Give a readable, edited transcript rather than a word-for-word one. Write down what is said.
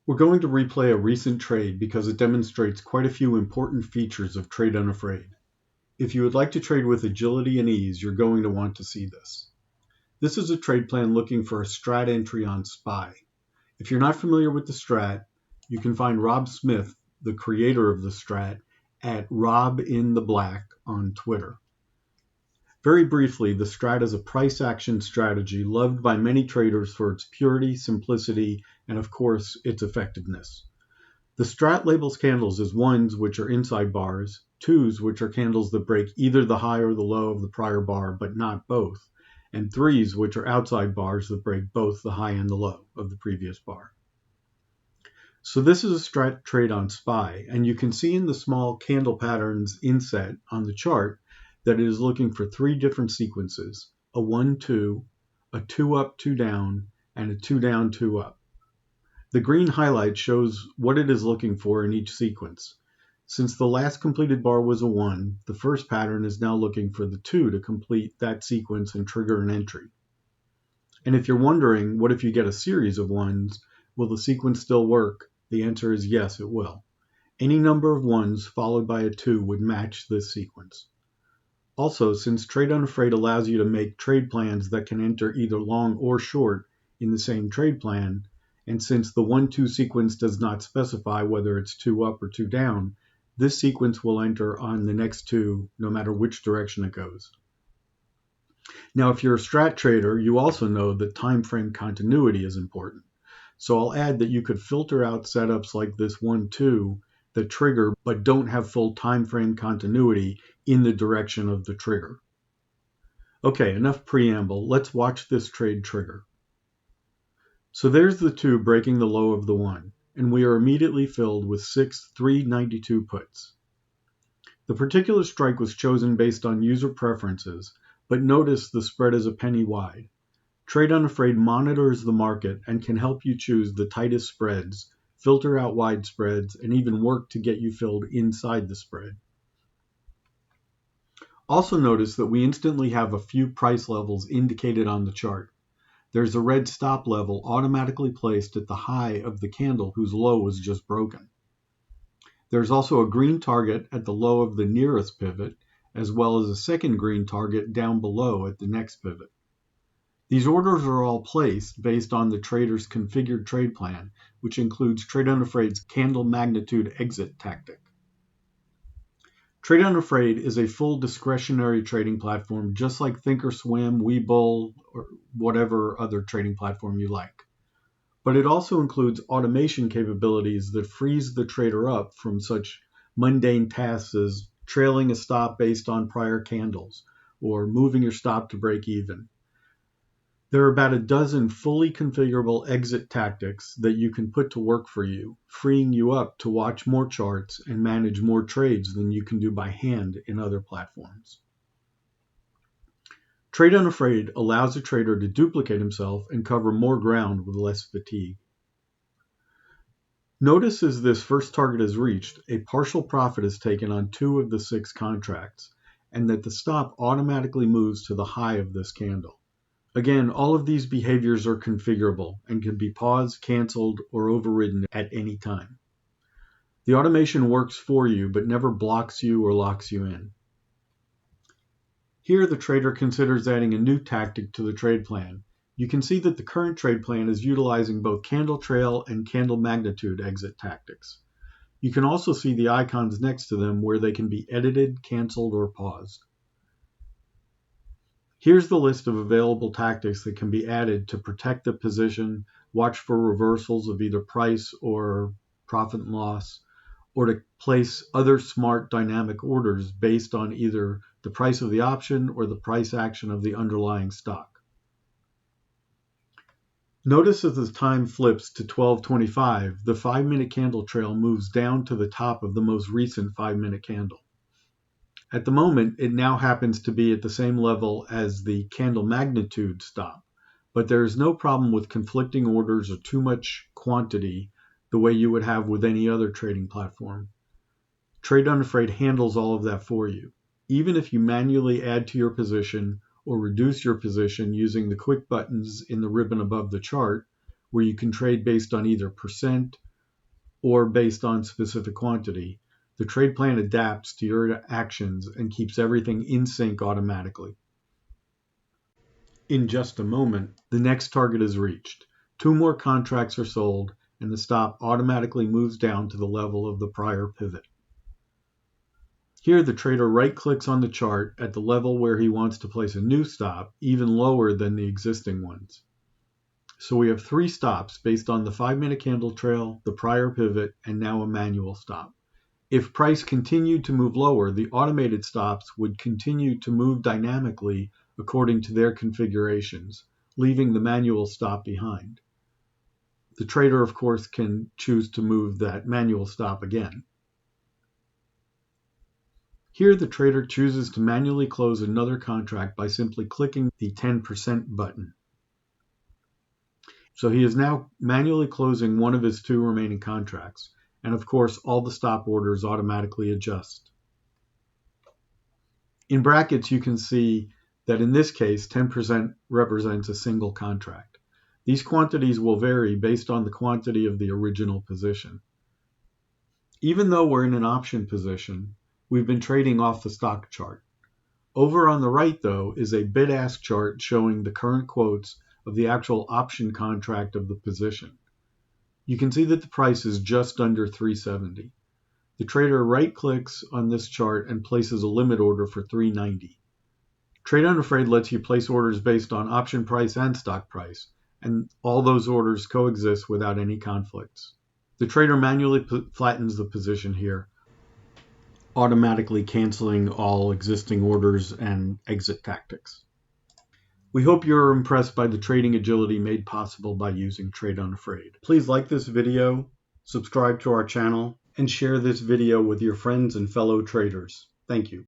We're going to replay a recent trade because it demonstrates quite a few important features of Trade Unafraid. If you would like to trade with agility and ease, you're going to want to see this. This is a trade plan looking for a strat entry on SPY. If you're not familiar with the strat, you can find Rob Smith, the creator of the strat, at RobInTheBlack on Twitter. Very briefly, the strat is a price action strategy loved by many traders for its purity, simplicity, and of course, its effectiveness. The strat labels candles as ones, which are inside bars, twos, which are candles that break either the high or the low of the prior bar, but not both, and threes, which are outside bars that break both the high and the low of the previous bar. So this is a strat trade on SPY, and you can see in the small candle patterns inset on the chart that it is looking for three different sequences: a 1-2, a 2 up, 2 down, and a 2 down, 2 up. The green highlight shows what it is looking for in each sequence. Since the last completed bar was a 1, the first pattern is now looking for the 2 to complete that sequence and trigger an entry. And if you're wondering, what if you get a series of 1s, will the sequence still work? The answer is yes, it will. Any number of 1s followed by a 2 would match this sequence. Also, since Trade Unafraid allows you to make trade plans that can enter either long or short in the same trade plan, and since the 1-2 sequence does not specify whether it's 2 up or 2 down, this sequence will enter on the next 2 no matter which direction it goes. Now, if you're a strat trader, you also know that time frame continuity is important. So I'll add that you could filter out setups like this 1-2 that trigger but don't have full time frame continuity in the direction of the trigger. Okay, enough preamble. Let's watch this trade trigger. So there's the 2 breaking the low of the 1, and we are immediately filled with 6 392 puts. The particular strike was chosen based on user preferences, but notice the spread is a penny wide. Trade Unafraid monitors the market and can help you choose the tightest spreads, filter out wide spreads, and even work to get you filled inside the spread. Also notice that we instantly have a few price levels indicated on the chart. There's a red stop level automatically placed at the high of the candle whose low was just broken. There's also a green target at the low of the nearest pivot, as well as a second green target down below at the next pivot. These orders are all placed based on the trader's configured trade plan, which includes Trade Unafraid's candle magnitude exit tactic. Trade Unafraid is a full discretionary trading platform, just like Thinkorswim, Webull, or whatever other trading platform you like. But it also includes automation capabilities that frees the trader up from such mundane tasks as trailing a stop based on prior candles, or moving your stop to break even. There are about a dozen fully configurable exit tactics that you can put to work for you, freeing you up to watch more charts and manage more trades than you can do by hand in other platforms. Trade Unafraid allows a trader to duplicate himself and cover more ground with less fatigue. Notice as this first target is reached, a partial profit is taken on 2 of the 6 contracts, and that the stop automatically moves to the high of this candle. Again, all of these behaviors are configurable and can be paused, canceled, or overridden at any time. The automation works for you, but never blocks you or locks you in. Here, the trader considers adding a new tactic to the trade plan. You can see that the current trade plan is utilizing both candle trail and candle magnitude exit tactics. You can also see the icons next to them where they can be edited, canceled, or paused. Here's the list of available tactics that can be added to protect the position, watch for reversals of either price or profit and loss, or to place other smart dynamic orders based on either the price of the option or the price action of the underlying stock. Notice as the time flips to 12:25, the 5-minute candle trail moves down to the top of the most recent 5-minute candle. At the moment, it now happens to be at the same level as the candle magnitude stop, but there is no problem with conflicting orders or too much quantity the way you would have with any other trading platform. Trade Unafraid handles all of that for you. Even if you manually add to your position or reduce your position using the quick buttons in the ribbon above the chart, where you can trade based on either percent, or based on specific quantity, the trade plan adapts to your actions and keeps everything in sync automatically. In just a moment, the next target is reached. 2 more contracts are sold, and the stop automatically moves down to the level of the prior pivot. Here, the trader right-clicks on the chart at the level where he wants to place a new stop, even lower than the existing ones. So we have 3 stops based on the 5-minute candle trail, the prior pivot, and now a manual stop. If price continued to move lower, the automated stops would continue to move dynamically according to their configurations, leaving the manual stop behind. The trader, of course, can choose to move that manual stop again. Here, the trader chooses to manually close another contract by simply clicking the 10% button. So he is now manually closing one of his 2 remaining contracts, and of course, all the stop orders automatically adjust. In brackets, you can see that in this case, 10% represents a single contract. These quantities will vary based on the quantity of the original position. Even though we're in an option position, we've been trading off the stock chart. Over on the right, though, is a bid-ask chart showing the current quotes of the actual option contract of the position. You can see that the price is just under 370. The trader right-clicks on this chart and places a limit order for 390. Trade Unafraid lets you place orders based on option price and stock price, and all those orders coexist without any conflicts. The trader manually flattens the position here, automatically canceling all existing orders and exit tactics. We hope you're impressed by the trading agility made possible by using Trade Unafraid. Please like this video, subscribe to our channel, and share this video with your friends and fellow traders. Thank you.